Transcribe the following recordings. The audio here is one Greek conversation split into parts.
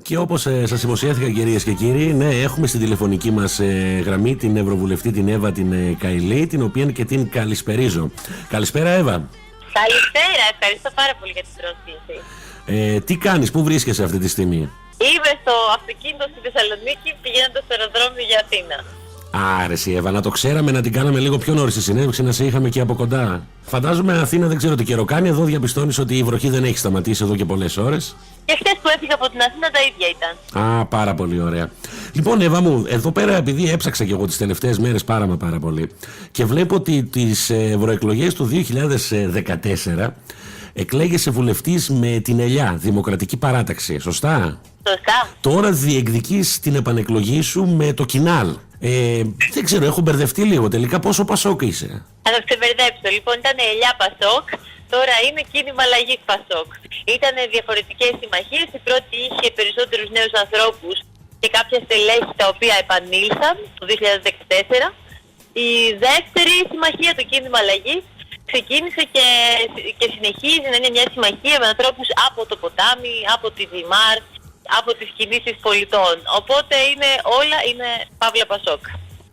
Και όπως σας υποσχέθηκα, κυρίες και κύριοι, ναι, έχουμε στην τηλεφωνική μας γραμμή την Ευρωβουλευτή την Εύα την Καηλή, την οποία και την καλησπερίζω. Καλησπέρα, Εύα. Καλησπέρα, ευχαριστώ πάρα πολύ για την πρόσκληση. Τι κάνεις, πού βρίσκεσαι αυτή τη στιγμή? Είμαι στο αυτοκίνητο στη Θεσσαλονίκη πηγαίνοντας στο αεροδρόμιο για Αθήνα. Άρεσε, Εύα, να το ξέραμε να την κάναμε λίγο πιο νωρίς στη συνέντευξη, να σε είχαμε και από κοντά. Φαντάζομαι Αθήνα δεν ξέρω τι καιρό κάνει, εδώ διαπιστώνεις ότι η βροχή δεν έχει σταματήσει εδώ και πολλές ώρες. Και χθες που έφυγα από την Αθήνα τα ίδια ήταν. Α, πάρα πολύ ωραία. Λοιπόν, Εύα μου, εδώ πέρα επειδή έψαξα και εγώ τις τελευταίες μέρες πάρα πολύ και βλέπω ότι τις ευρωεκλογές του 2014 εκλέγεσαι βουλευτής με την ΕΛΙΑ, Δημοκρατική Παράταξη, σωστά? Σωστά. Τώρα διεκδικείς την επανεκλογή σου με το Κινάλ. Δεν ξέρω, έχω μπερδευτεί λίγο. Τελικά πόσο Πασόκ είσαι? Θα το ξεμπερδέψω. Λοιπόν, ήταν ΕΛΙΑ Πασόκ, τώρα είναι Κίνημα Αλλαγής Πασόκ. Ήταν διαφορετικές συμμαχίες. Η πρώτη είχε περισσότερους νέους ανθρώπους και κάποια στελέχη τα οποία επανήλθαν το 2014. Η δεύτερη συμμαχία, το Κίνημα Αλλαγής, ξεκίνησε και συνεχίζει να είναι μια συμμαχία με ανθρώπους από το ποτάμι, από τη Δημάρ, από τις κινήσεις πολιτών. Οπότε όλα είναι Παύλα Πασόκ.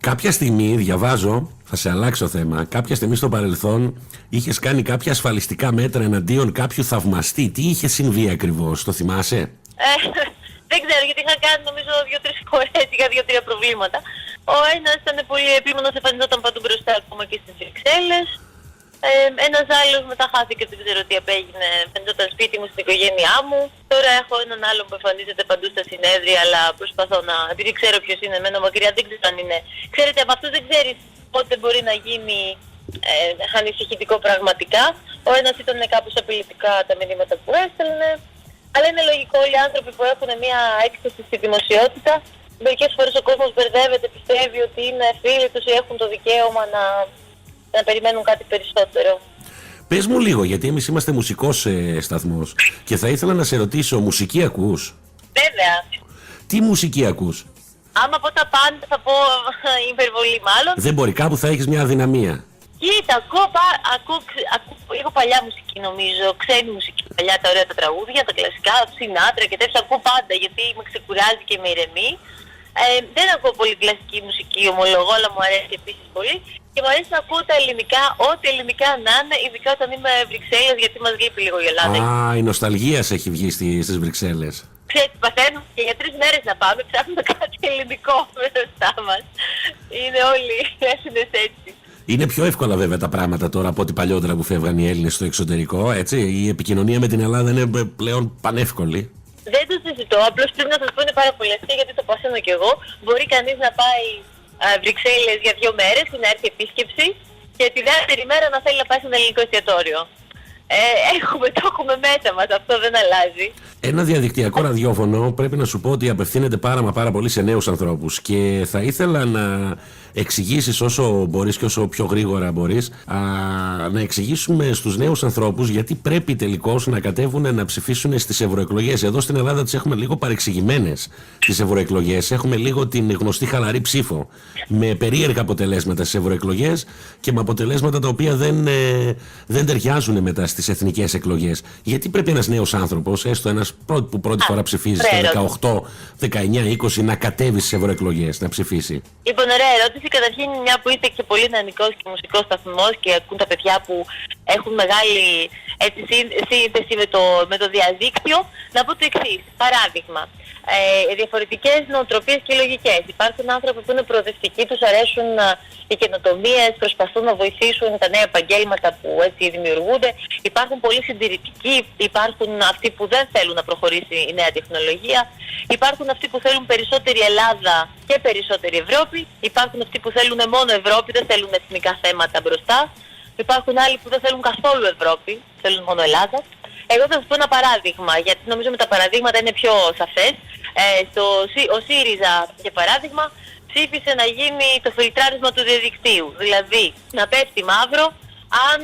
Κάποια στιγμή, διαβάζω, θα σε αλλάξω θέμα, κάποια στιγμή στο παρελθόν είχες κάνει κάποια ασφαλιστικά μέτρα εναντίον κάποιου θαυμαστή. Τι είχε συμβεί ακριβώς, το θυμάσαι? Δεν ξέρω, γιατί είχα κάνει νομίζω 2-3 φορές, είχα 2-3 προβλήματα. Ο ένας ήταν πολύ επίμονος, εμφανιζόταν παντού μπροστά, ακόμα και στις Βρυξέλλες. Ένας άλλος μετά χάθηκε, δεν ξέρω τι απέγινε, εμφανιζόταν σπίτι μου, στην οικογένειά μου. Τώρα έχω έναν άλλο που εμφανίζεται παντού στα συνέδρια, αλλά προσπαθώ να, επειδή ξέρω ποιος είναι, μένω μακριά, δεν ξέρω αν είναι. Ξέρετε, από αυτούς δεν ξέρεις πότε μπορεί να γίνει ανησυχητικό πραγματικά. Ο ένας ήταν κάπως απειλητικά τα μηνύματα που έστελνε. Αλλά είναι λογικό, όλοι οι άνθρωποι που έχουν μια έκθεση στη δημοσιότητα, μερικές φορές ο κόσμος μπερδεύεται, πιστεύει ότι είναι φίλοι τους ή έχουν το δικαίωμα να περιμένουν κάτι περισσότερο. Πες μου λίγο, γιατί εμείς είμαστε μουσικός σταθμός και θα ήθελα να σε ρωτήσω, μουσική ακούς? Βέβαια. Τι μουσική ακούς? Άμα πω τα πάντα θα πω υπερβολή μάλλον. Δεν μπορεί, κάπου θα έχεις μια αδυναμία. Κοίτα, ακούω λίγο παλιά μουσική νομίζω, ξένη μουσική, παλιά τα ωραία τα τραγούδια, τα κλασικά, Σινάτρα και τέτοια, ακούω πάντα γιατί με ξεκουράζει και με ηρεμεί. Δεν ακούω πολύ κλασική μουσική, ομολογώ, αλλά μου αρέσει επίσης πολύ. Και μου αρέσει να ακούω τα ελληνικά, ό,τι ελληνικά να είναι, ειδικά όταν είμαι Βρυξέλλες, γιατί μας λείπει λίγο η Ελλάδα. Α, η νοσταλγία σε έχει βγει στις Βρυξέλλες. Ξέρετε, παθαίνουμε και για 3 μέρες να πάμε, ψάχνουμε κάτι ελληνικό μπροστά μας. Είναι όλοι Έλληνες έτσι. Είναι πιο εύκολα βέβαια τα πράγματα τώρα από ό,τι παλιότερα που φεύγαν οι Έλληνες στο εξωτερικό, έτσι. Η επικοινωνία με την Ελλάδα είναι πλέον πανεύκολη. Δεν το συζητώ, απλώς πρέπει να σας πω είναι πάρα πολύ αστείο, γιατί το παθαίνω κι εγώ. Μπορεί κανείς να πάει Βρυξέλλες για 2 μέρες και να έρθει επίσκεψη και τη δεύτερη μέρα να θέλει να πάει σε ένα ελληνικό εστιατόριο. Το έχουμε μέσα μας, αυτό δεν αλλάζει. Ένα διαδικτυακό ραδιόφωνο πρέπει να σου πω ότι απευθύνεται πάρα πολύ σε νέους ανθρώπους και θα ήθελα να εξηγήσεις όσο μπορείς και όσο πιο γρήγορα μπορείς να εξηγήσουμε στους νέους ανθρώπους γιατί πρέπει τελικώς να κατέβουν να ψηφίσουν στις ευρωεκλογές. Εδώ στην Ελλάδα τις έχουμε λίγο παρεξηγημένες τις ευρωεκλογές. Έχουμε λίγο την γνωστή χαλαρή ψήφο με περίεργα αποτελέσματα στις ευρωεκλογές και με αποτελέσματα τα οποία δεν ταιριάζουν μετά στις εθνικές εκλογές. Γιατί πρέπει ένας νέος άνθρωπος, έστω ένας που πρώτη φορά ψηφίζει στα 18, 19, 20, να κατέβει στις ευρωεκλογές, να ψηφίσει? Λοιπόν, ωραία ερώτηση. Καταρχήν, μια που είστε και πολύ νεανικός και μουσικός σταθμός και ακούν τα παιδιά που έχουν μεγάλη σύνθεση με το διαδίκτυο, να πω το εξής. Παράδειγμα, διαφορετικές νοοτροπίες και λογικές. Υπάρχουν άνθρωποι που είναι προοδευτικοί, τους αρέσουν οι καινοτομίες, προσπαθούν να βοηθήσουν τα νέα επαγγέλματα που έτσι δημιουργούνται. Υπάρχουν πολύ συντηρητικοί, υπάρχουν αυτοί που δεν θέλουν να προχωρήσει η νέα τεχνολογία. Υπάρχουν αυτοί που θέλουν περισσότερη Ελλάδα και περισσότερη Ευρώπη. Υπάρχουν αυτοί που θέλουν μόνο Ευρώπη, δεν θέλουν εθνικά θέματα μπροστά. Υπάρχουν άλλοι που δεν θέλουν καθόλου Ευρώπη, θέλουν μόνο Ελλάδα. Εγώ θα σας πω ένα παράδειγμα, γιατί νομίζω με τα παραδείγματα είναι πιο σαφές. Ο ΣΥΡΙΖΑ, για παράδειγμα, ψήφισε να γίνει το φιλτράρισμα του διαδικτύου. Δηλαδή, να πέφτει μαύρο αν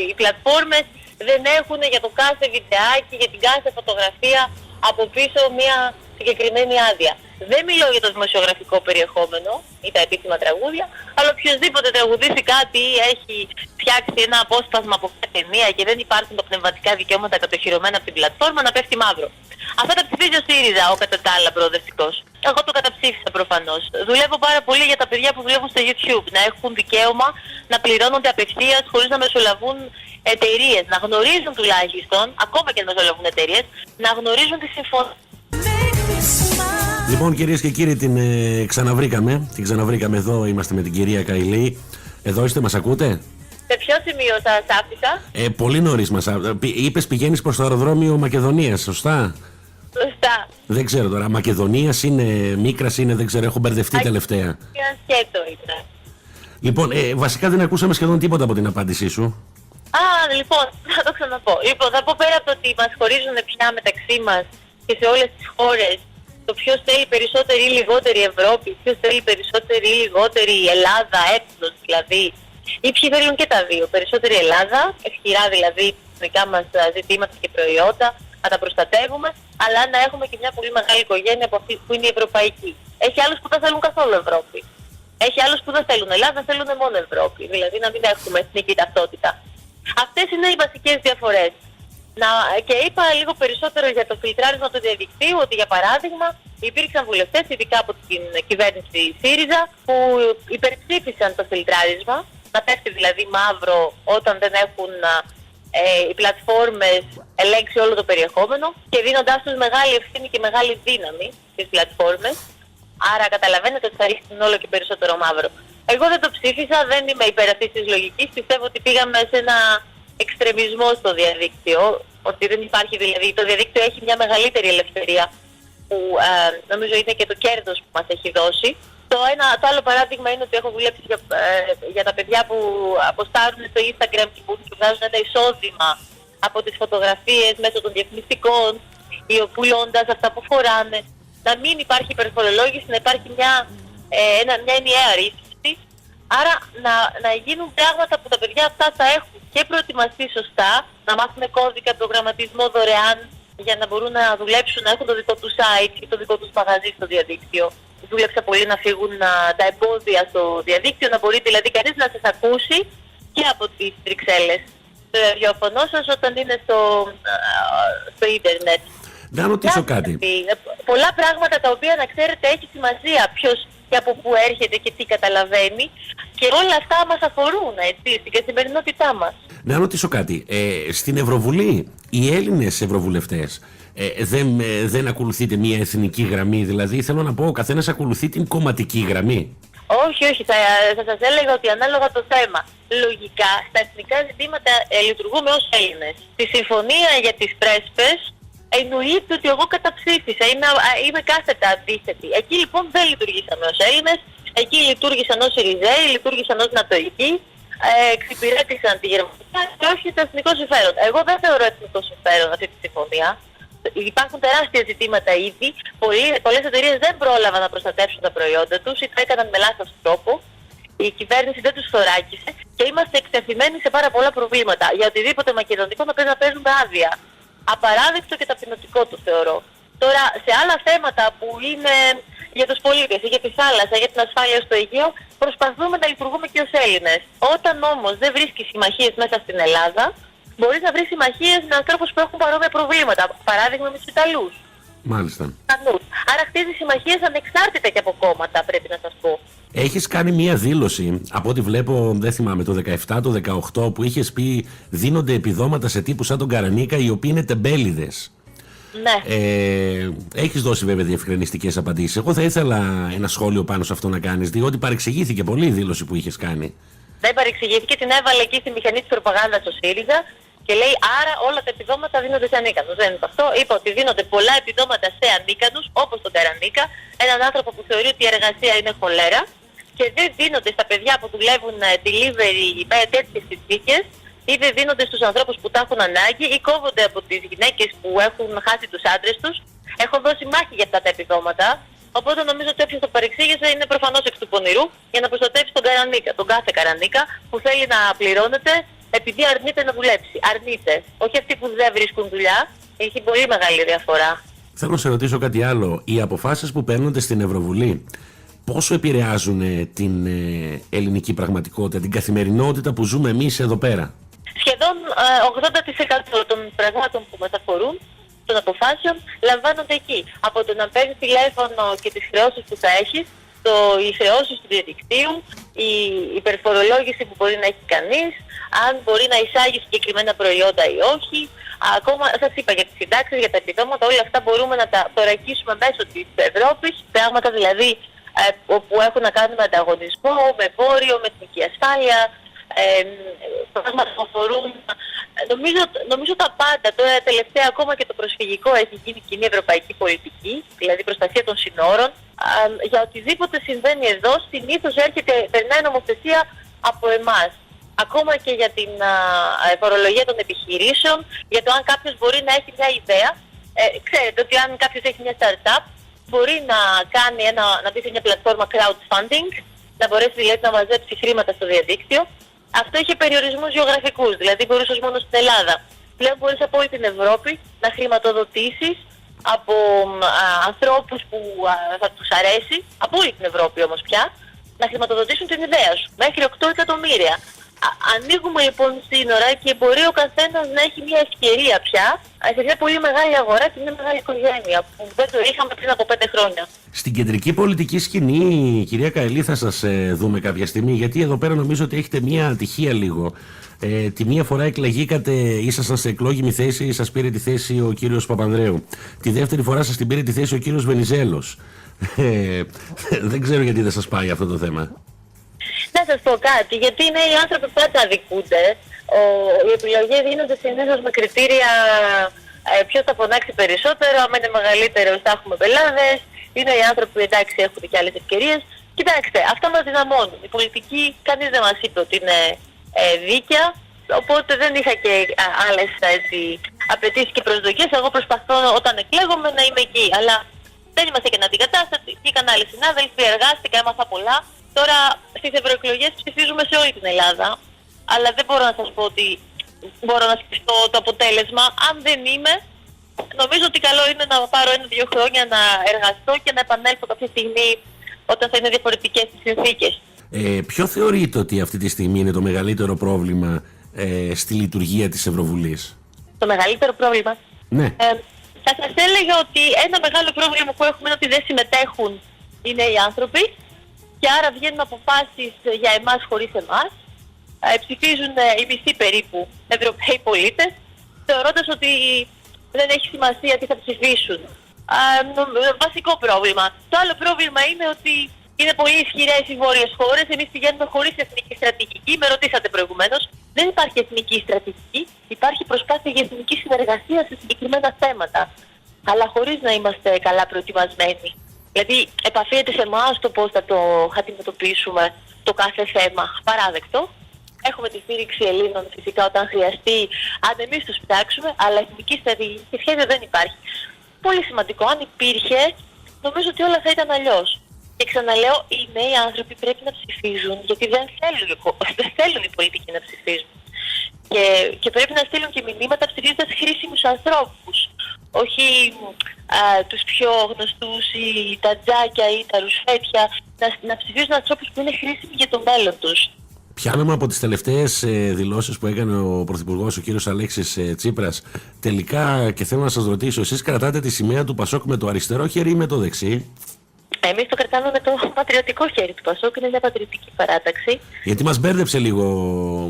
οι πλατφόρμες δεν έχουν για το κάθε βιντεάκι, για την κάθε φωτογραφία από πίσω μια συγκεκριμένη άδεια. Δεν μιλώ για το δημοσιογραφικό περιεχόμενο ή τα επίσημα τραγούδια, αλλά οποιοδήποτε τραγουδίσει κάτι ή έχει φτιάξει ένα απόσπασμα από μια ταινία και δεν υπάρχουν τα πνευματικά δικαιώματα κατοχυρωμένα από την πλατφόρμα, να πέφτει μαύρο. Αυτά τα ψηφίζει ο ΣΥΡΙΖΑ, ο κατά τα άλλα προοδευτικός. Εγώ το καταψήφισα προφανώς. Δουλεύω πάρα πολύ για τα παιδιά που βλέπουν στο YouTube να έχουν δικαίωμα να πληρώνονται απευθείας χωρίς να μεσολαβούν εταιρείες. Να γνωρίζουν τουλάχιστον, ακόμα και να μεσολαβούν εταιρείες, να γνωρίζουν τη συμφωνία. Λοιπόν, κυρίες και κύριοι, την ξαναβρήκαμε. Την ξαναβρήκαμε εδώ. Είμαστε με την κυρία Καηλή. Εδώ είστε, μας ακούτε? Σε ποιο σημείο σας άφησα? Πολύ νωρίς μας άφησα. Είπες πηγαίνεις προς το αεροδρόμιο Μακεδονίας, σωστά? Σωστά. Δεν ξέρω τώρα. Μακεδονίας είναι, Μίκρας είναι, δεν ξέρω. Έχω μπερδευτεί τελευταία. Σκέτο ήταν. Λοιπόν, βασικά δεν ακούσαμε σχεδόν τίποτα από την απάντησή σου. Λοιπόν, θα το ξαναπώ. Λοιπόν, θα πω πέρα από το ότι μας χωρίζουν πια μεταξύ μας και σε όλες τις χώρες το ποιος θέλει περισσότερη ή λιγότερη Ευρώπη, ποιος θέλει περισσότερη ή λιγότερη Ελλάδα, έθνος δηλαδή, ή ποιοι θέλουν και τα δύο. Περισσότερη Ελλάδα, ευκαιρά δηλαδή δικά μας ζητήματα και προϊόντα, να τα προστατεύουμε, αλλά να έχουμε και μια πολύ μεγάλη οικογένεια από αυτή που είναι η ευρωπαϊκή. Έχει άλλους που δεν θέλουν καθόλου Ευρώπη. Έχει άλλους που δεν θέλουν Ελλάδα, θέλουν μόνο Ευρώπη. Δηλαδή να μην έχουμε εθνική ταυτότητα. Αυτές είναι οι βασικές διαφορές. Και είπα λίγο περισσότερο για το φιλτράρισμα του διαδικτύου, ότι για παράδειγμα υπήρξαν βουλευτές, ειδικά από την κυβέρνηση ΣΥΡΙΖΑ, που υπερψήφισαν το φιλτράρισμα, να πέφτει δηλαδή μαύρο όταν δεν έχουν οι πλατφόρμες ελέγξει όλο το περιεχόμενο και δίνοντάς τους μεγάλη ευθύνη και μεγάλη δύναμη στις πλατφόρμες. Άρα καταλαβαίνετε ότι θα ρίχνουν όλο και περισσότερο μαύρο. Εγώ δεν το ψήφισα, δεν είμαι υπέρ αυτής της λογικής. Πιστεύω ότι πήγαμε σε ένα εξτρεμισμό στο διαδίκτυο, ότι δεν υπάρχει δηλαδή, το διαδίκτυο έχει μια μεγαλύτερη ελευθερία που νομίζω είναι και το κέρδος που μας έχει δώσει. Το άλλο παράδειγμα είναι ότι έχω δουλέψει για τα παιδιά που αποστάρουν στο Instagram και που βγάζουν ένα εισόδημα από τις φωτογραφίες μέσω των διαφημιστικών ή πουλώντας αυτά που φοράνε. Να μην υπάρχει υπερφορολόγηση, να υπάρχει μια ενιαία ρύθμιση. Άρα να γίνουν πράγματα που τα παιδιά αυτά θα έχουν και προετοιμαστεί σωστά, να μάθουν κώδικα, προγραμματισμό δωρεάν για να μπορούν να δουλέψουν, να έχουν το δικό τους site και το δικό τους μαγαζί στο διαδίκτυο. Δούλεψα πολύ να φύγουν τα εμπόδια στο διαδίκτυο, να μπορεί δηλαδή κανείς να σας ακούσει και από τις Βρυξέλλες. Το ραδιοφωνό σας όταν είναι στο ίντερνετ. Να ρωτήσω κάτι. Πολλά πράγματα τα οποία να ξέρετε έχει σημασία ποιος και από πού έρχεται και τι καταλαβαίνει και όλα αυτά μας αφορούν έτσι, στην καθημερινότητά μας. Να ρωτήσω κάτι. Στην Ευρωβουλή οι Έλληνες ευρωβουλευτές δεν ακολουθείτε μια εθνική γραμμή, δηλαδή θέλω να πω ο καθένας ακολουθεί την κομματική γραμμή? Όχι, θα σας έλεγα ότι ανάλογα το θέμα. Λογικά στα εθνικά ζητήματα λειτουργούμε ως Έλληνες. Στη συμφωνία για τις πρέσπες εννοείται ότι εγώ καταψήφισα, είμαι κάθετα αντίθετη. Εκεί λοιπόν δεν λειτουργήσαμε ως Έλληνες, εκεί λειτουργήσαν ως Συριζέοι, λειτουργήσαν ως Νατοικοί, εξυπηρέτησαν τη Γερμανία και όχι το εθνικό συμφέρον. Εγώ δεν θεωρώ εθνικό συμφέρον αυτή τη συμφωνία. Υπάρχουν τεράστια ζητήματα ήδη. Πολλές εταιρείες δεν πρόλαβαν να προστατεύσουν τα προϊόντα τους ή το έκαναν με λάθος τρόπο. Η κυβέρνηση δεν τους θωράκισε και είμαστε εκτεθειμένοι σε πάρα πολλά προβλήματα. Για οτιδήποτε μακεδονικό να πρέπει να παίζουμε άδεια. Απαράδεκτο και ταπεινωτικό το θεωρώ. Τώρα, σε άλλα θέματα που είναι για τους πολίτες ή για τη θάλασσα, για την ασφάλεια στο Αιγαίο, προσπαθούμε να λειτουργούμε και ως Έλληνες. Όταν όμως δεν βρίσκεις συμμαχίες μέσα στην Ελλάδα, μπορείς να βρεις συμμαχίες με ανθρώπους που έχουν παρόμοια προβλήματα. Παράδειγμα με τους Ιταλούς. Μάλιστα. Άρα χτίζει συμμαχίες ανεξάρτητα και από κόμματα, πρέπει να σας πω. Έχεις κάνει μία δήλωση, από ό,τι βλέπω, δεν θυμάμαι, το 17, το 18, που είχες πει δίνονται επιδόματα σε τύπους σαν τον Καρανίκα, οι οποίοι είναι τεμπέληδες. Ναι. Έχεις δώσει βέβαια διευκρινιστικές απαντήσεις. Εγώ θα ήθελα ένα σχόλιο πάνω σε αυτό να κάνεις, διότι παρεξηγήθηκε πολύ η δήλωση που είχες κάνει. Δεν παρεξηγήθηκε, την έβαλε εκεί στη μηχανή της προπαγάνδας ο ΣΥΡΙΖΑ και λέει άρα όλα τα επιδόματα δίνονται σε ανίκανους. Δεν είναι αυτό. Είπα ότι δίνονται πολλά επιδόματα σε ανίκανους, όπως τον Καρανίκα, έναν άνθρωπο που θεωρεί ότι η εργασία είναι χολέρα και δεν δίνονται στα παιδιά που δουλεύουν delivery με τέτοιες συνθήκες ή δεν δίνονται στους ανθρώπους που τα έχουν ανάγκη ή κόβονται από τις γυναίκες που έχουν χάσει τους άντρες τους. Έχω δώσει μάχη για αυτά τα επιδόματα. Οπότε νομίζω ότι όποιος το παρεξήγησε είναι προφανώς εξ του πονηρού για να προστατεύσει τον Καρανίκα, τον κάθε Καρανίκα που θέλει να πληρώνεται επειδή αρνείται να δουλέψει. Αρνείται. Όχι αυτοί που δεν βρίσκουν δουλειά. Έχει πολύ μεγάλη διαφορά. Θέλω να σε ρωτήσω κάτι άλλο. Οι αποφάσεις που παίρνονται στην Ευρωβουλή πόσο επηρεάζουν την ελληνική πραγματικότητα, την καθημερινότητα που ζούμε εμείς εδώ πέρα? Σχεδόν 80% των πραγμάτων που μας αφορούν, των αποφάσεων, λαμβάνονται εκεί. Από το να παίρνεις τηλέφωνο και τις χρεώσεις που θα έχεις, οι χρεώσεις του διαδικτύου, η υπερφορολόγηση που μπορεί να έχει κανείς, αν μπορεί να εισάγει συγκεκριμένα προϊόντα ή όχι. Ακόμα σας είπα για τις συντάξεις, για τα επιδόματα, όλα αυτά μπορούμε να τα θωρακίσουμε μέσω της Ευρώπης, πράγματα δηλαδή που έχουν να κάνουν με ανταγωνισμό, με εμπόριο, με εθνική ασφάλεια, πράγματα που αφορούν νομίζω τα πάντα. Τώρα τελευταία ακόμα και το προσφυγικό έχει γίνει κοινή ευρωπαϊκή πολιτική, δηλαδή προστασία των συνόρων. Για οτιδήποτε συμβαίνει εδώ συνήθως περνάει νομοθεσία από εμάς. Ακόμα και για την φορολογία των επιχειρήσεων, για το αν κάποιος μπορεί να έχει μια ιδέα. Ξέρετε ότι αν κάποιος έχει μια startup, μπορεί να μπει σε μια πλατφόρμα crowdfunding, να μπορέσει δηλαδή να μαζέψει χρήματα στο διαδίκτυο. Αυτό είχε περιορισμούς γεωγραφικούς, δηλαδή μπορούσες μόνο στην Ελλάδα. Πλέον μπορείς από όλη την Ευρώπη να χρηματοδοτήσεις από ανθρώπους που θα τους αρέσει, από όλη την Ευρώπη όμως πια, να χρηματοδοτήσουν την ιδέα σου. Μέχρι 8 εκατομμύρια. Ανοίγουμε λοιπόν σύνορα και μπορεί ο καθένας να έχει μια ευκαιρία πια σε μια πολύ μεγάλη αγορά και μια μεγάλη οικογένεια που δεν το είχαμε πριν από 5 χρόνια. Στην κεντρική πολιτική σκηνή, κυρία Καηλή, θα σας δούμε κάποια στιγμή, γιατί εδώ πέρα νομίζω ότι έχετε μια ατυχία λίγο. Τη μία φορά εκλεγήκατε, ήσασταν σε εκλόγιμη θέση, σας πήρε τη θέση ο κύριος Παπανδρέου. Τη δεύτερη φορά σας την πήρε τη θέση ο κύριος Βενιζέλος. Δεν ξέρω γιατί δεν σας πάει αυτό το θέμα. Να σας πω κάτι, γιατί είναι οι άνθρωποι που πάντα αδικούνται. Οι επιλογές γίνονται συνήθως με κριτήρια ποιος θα φωνάξει περισσότερο, αν είναι μεγαλύτερος θα έχουμε πελάδες, είναι οι άνθρωποι που εντάξει έχουν και άλλες ευκαιρίες. Κοιτάξτε, αυτά μας δυναμώνουν. Η πολιτική κανείς δεν μας είπε ότι είναι δίκαια, οπότε δεν είχα και άλλες απαιτήσεις και προσδοκίες. Εγώ προσπαθώ όταν εκλέγομαι να είμαι εκεί, αλλά δεν είμαστε και να την κατάσταση. Βγήκαν άλλοι συνάδελφοι, εργάστηκα, έμαθα πολλά. Τώρα στις ευρωεκλογές ψηφίζουμε σε όλη την Ελλάδα, αλλά δεν μπορώ να σας πω ότι μπορώ να σκεφτώ το αποτέλεσμα. Αν δεν είμαι, νομίζω ότι καλό είναι να πάρω 1-2 χρόνια να εργαστώ και να επανέλθω κάποια στιγμή όταν θα είναι διαφορετικές τις συνθήκες. Ποιο θεωρείτε ότι αυτή τη στιγμή είναι το μεγαλύτερο πρόβλημα στη λειτουργία της Ευρωβουλής? Το μεγαλύτερο πρόβλημα? Ναι. Θα σας έλεγα ότι ένα μεγάλο πρόβλημα που έχουμε είναι ότι δεν συμμετέχουν οι νέοι άνθρωποι. Και άρα βγαίνουν αποφάσεις για εμάς χωρίς εμάς. Ψηφίζουν οι μισοί περίπου Ευρωπαίοι πολίτες, θεωρώντας ότι δεν έχει σημασία τι θα ψηφίσουν. Βασικό πρόβλημα. Το άλλο πρόβλημα είναι ότι είναι πολύ ισχυρές οι βόρειες χώρες. Εμείς πηγαίνουμε χωρίς εθνική στρατηγική. Με ρωτήσατε προηγουμένως. Δεν υπάρχει εθνική στρατηγική. Υπάρχει προσπάθεια για εθνική συνεργασία σε συγκεκριμένα θέματα. Αλλά χωρίς να είμαστε καλά προετοιμασμένοι. Δηλαδή, επαφίεται σε εμάς το πώς θα το αντιμετωπίσουμε το κάθε θέμα. Παράδεκτο. Έχουμε τη στήριξη Ελλήνων φυσικά όταν χρειαστεί, αν εμείς τους φτιάξουμε, αλλά εθνική στρατηγική σχέδιο δεν υπάρχει. Πολύ σημαντικό. Αν υπήρχε, νομίζω ότι όλα θα ήταν αλλιώς. Και ξαναλέω, οι νέοι άνθρωποι πρέπει να ψηφίζουν, γιατί δεν θέλουν οι πολιτικοί να ψηφίζουν. Και πρέπει να στείλουν και μηνύματα ψηφίζοντας χρήσιμους ανθρώπους. Όχι τους πιο γνωστούς ή τα τζάκια ή τα ρουσφέτια, να ψηφίζουν ανθρώπους που είναι χρήσιμοι για το μέλλον τους. Πιάνομαι από τις τελευταίες δηλώσεις που έκανε ο Πρωθυπουργός, ο κύριος Αλέξης Τσίπρας, τελικά, και θέλω να σας ρωτήσω, εσείς κρατάτε τη σημαία του Πασόκ με το αριστερό χέρι ή με το δεξί? Εμείς το κρατάμε με το πατριωτικό χέρι του Πασόκ, είναι μια πατριωτική παράταξη. Γιατί μας μπέρδεψε λίγο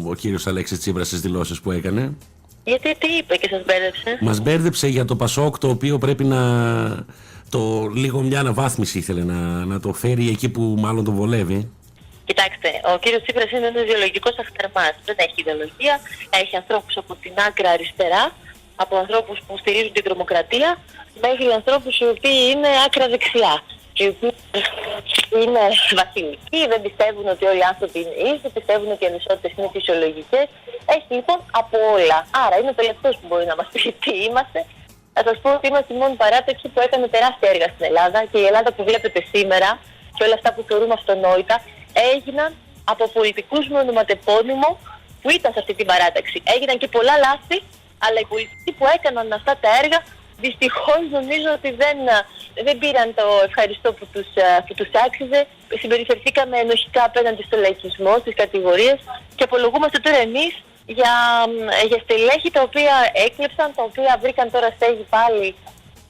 ο κύριος Αλέξης Τσίπρας στις δηλώσεις που έκανε. Γιατί τι είπε και σας μπέρδεψε? Μας μπέρδεψε για το Πασόκ, το οποίο πρέπει λίγο μια αναβάθμιση ήθελε να το φέρει εκεί που μάλλον τον βολεύει. Κοιτάξτε, ο κύριος Τσίπρας είναι ένας ιδεολογικός αχταρμάς. Δεν έχει ιδεολογία. Έχει ανθρώπους από την άκρα αριστερά, από ανθρώπους που στηρίζουν την τρομοκρατία, μέχρι ανθρώπους οι οποίοι είναι άκρα δεξιά. Οι οποίοι είναι βασιλικοί, δεν πιστεύουν ότι όλοι οι άνθρωποι είναι ίσοι, πιστεύουν ότι οι ανισότητες είναι φυσιολογικές. Έχει λοιπόν από όλα. Άρα είναι ο τελευταίος που μπορεί να μας πει τι είμαστε. Θα σας πω ότι είμαστε η μόνη παράταξη που έκανε τεράστια έργα στην Ελλάδα και η Ελλάδα που βλέπετε σήμερα και όλα αυτά που θεωρούμε αυτονόητα έγιναν από πολιτικούς με ονοματεπώνυμο που ήταν σε αυτή την παράταξη. Έγιναν και πολλά λάθη, αλλά οι πολιτικοί που έκαναν αυτά τα έργα Δυστυχώς νομίζω ότι δεν πήραν το ευχαριστώ που τους άξιζε. Συμπεριφερθήκαμε ενοχικά απέναντι στο λαϊκισμό, στις κατηγορίες και απολογούμαστε τώρα εμείς για στελέχη τα οποία έκλεψαν, τα οποία βρήκαν τώρα στέγη πάλι,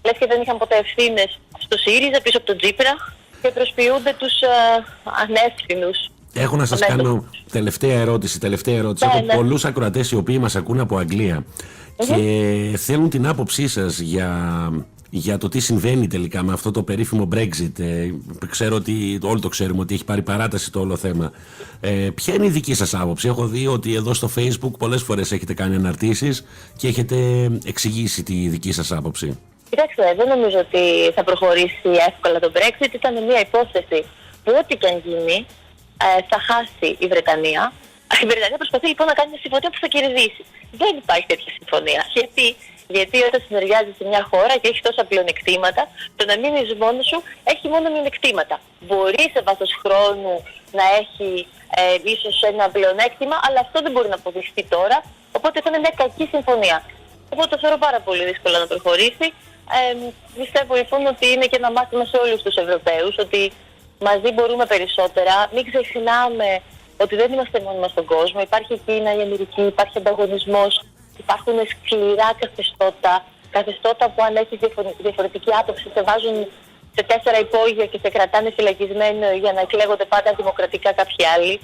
λες και δεν είχαν ποτέ ευθύνες στο ΣΥΡΙΖΑ πίσω από τον Τσίπρα και προσποιούνται τους ανεύθυνους. Έχω να σας κάνω τελευταία ερώτηση. Έχω πολλούς ακροατές οι οποίοι μας ακούν από Αγγλία και θέλουν την άποψή σας για το τι συμβαίνει τελικά με αυτό το περίφημο Brexit. Ξέρω ότι όλοι το ξέρουμε ότι έχει πάρει παράταση το όλο θέμα. Ποια είναι η δική σας άποψη? Έχω δει ότι εδώ στο Facebook πολλές φορές έχετε κάνει αναρτήσεις και έχετε εξηγήσει τη δική σας άποψη. Κοιτάξτε, δεν νομίζω ότι θα προχωρήσει εύκολα το Brexit. Ήταν μια υπόθεση που ό,τι και αν γίνει θα χάσει η Βρετανία. Η Βρετανία προσπαθεί λοιπόν να κάνει μια συμφωνία που θα κερδίσει. Δεν υπάρχει τέτοια συμφωνία. Γιατί όταν συνεργάζεσαι σε μια χώρα και έχει τόσα πλεονεκτήματα, το να μείνεις μόνος σου έχει μόνο μειονεκτήματα. Μπορεί σε βάθος χρόνου να έχει ίσως ένα πλεονέκτημα, αλλά αυτό δεν μπορεί να αποδειχθεί τώρα. Οπότε θα είναι μια κακή συμφωνία. Οπότε το θεωρώ πάρα πολύ δύσκολο να προχωρήσει. Πιστεύω λοιπόν ότι είναι και ένα μάθημα σε όλους τους Ευρωπαίους, ότι μαζί μπορούμε περισσότερα. Μην ξεχνάμε ότι δεν είμαστε μόνοι μας στον κόσμο. Υπάρχει η Κίνα, η Αμερική, υπάρχει ανταγωνισμός, υπάρχουν σκληρά καθεστώτα που αν έχεις διαφορετική άποψη σε βάζουν σε 4 υπόγεια και σε κρατάνε φυλακισμένο για να εκλέγονται πάντα δημοκρατικά κάποιοι άλλοι.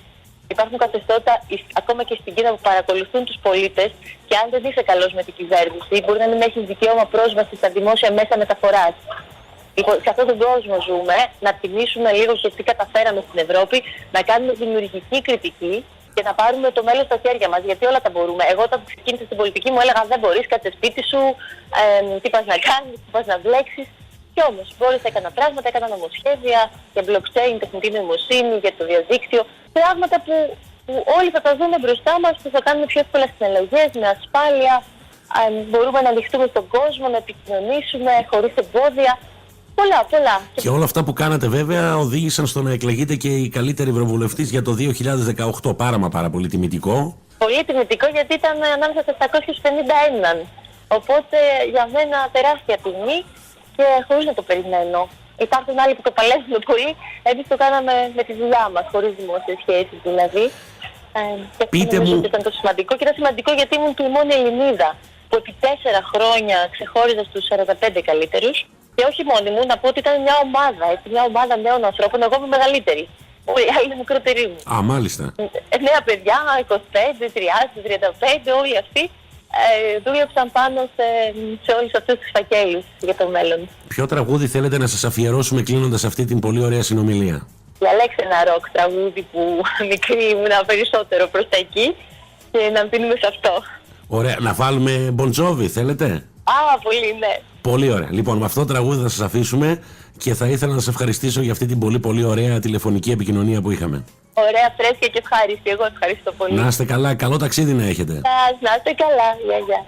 Υπάρχουν καθεστώτα ακόμα και στην Κίνα που παρακολουθούν τους πολίτες και αν δεν είσαι καλός με την κυβέρνηση μπορεί να μην έχεις δικαίωμα πρόσβαση στα δημόσια μέσα μεταφοράς. Λοιπόν, σε αυτόν τον κόσμο ζούμε, να τιμήσουμε λίγο και τι καταφέραμε στην Ευρώπη, να κάνουμε δημιουργική κριτική και να πάρουμε το μέλλον στα χέρια μας, γιατί όλα τα μπορούμε. Εγώ όταν ξεκίνησα στην πολιτική μου έλεγα δεν μπορείς, κάτσε σπίτι σου, τι πας να κάνεις, τι πας να βλέξεις. Και όμως μπόρεσα, έκανα πράγματα, έκανα νομοσχέδια για blockchain, τεχνητή νοημοσύνη, για το διαδίκτυο, πράγματα που όλοι θα τα δούμε μπροστά μας, που θα κάνουμε πιο εύκολα συναλλαγές, με ασφάλεια, μπορούμε να ανοιχτούμε στον κόσμο, να επικοινωνήσουμε χωρίς εμπόδια. Πολλά. Και όλα αυτά που κάνατε βέβαια οδήγησαν στο να εκλεγείτε και η καλύτερη ευρωβουλευτής για το 2018. Πάρα πολύ τιμητικό. Πολύ τιμητικό γιατί ήταν ανάμεσα στα 751. Οπότε για μένα τεράστια τιμή και χωρίς να το περιμένω. Υπάρχουν άλλοι που το παλεύουν πολύ. Εμείς το κάναμε με τη δουλειά μας, χωρίς δημόσιες σχέσεις δηλαδή. Πείτε μου. Ότι ήταν το σημαντικό και ήταν σημαντικό γιατί ήμουν η μόνη Ελληνίδα που επί 4 χρόνια ξεχώριζα στους 45 καλύτερους. Και όχι μόνη μου, να πω ότι ήταν μια ομάδα νέων ανθρώπων. Εγώ είμαι μεγαλύτερη. Όλοι οι άλλοι είναι μικρότεροι μου. Α, μάλιστα. Νέα παιδιά, 25, 30, 35, όλοι αυτοί δούλεψαν πάνω σε όλους αυτούς τους φακέλους για το μέλλον. Ποιο τραγούδι θέλετε να σας αφιερώσουμε κλείνοντας αυτή την πολύ ωραία συνομιλία? Διαλέξτε ένα ροκ τραγούδι που μικρή ήμουν περισσότερο προς τα εκεί και να μείνουμε σε αυτό. Ωραία, να βάλουμε Bon Jovi, θέλετε? Πολύ, ναι. Πολύ ωραία. Λοιπόν, με αυτό το τραγούδι θα σας αφήσουμε και θα ήθελα να σας ευχαριστήσω για αυτή την πολύ ωραία τηλεφωνική επικοινωνία που είχαμε. Ωραία, φρέσκια και ευχάριστη. Εγώ ευχαριστώ πολύ. Να είστε καλά. Καλό ταξίδι να έχετε. Να είστε καλά. Γεια.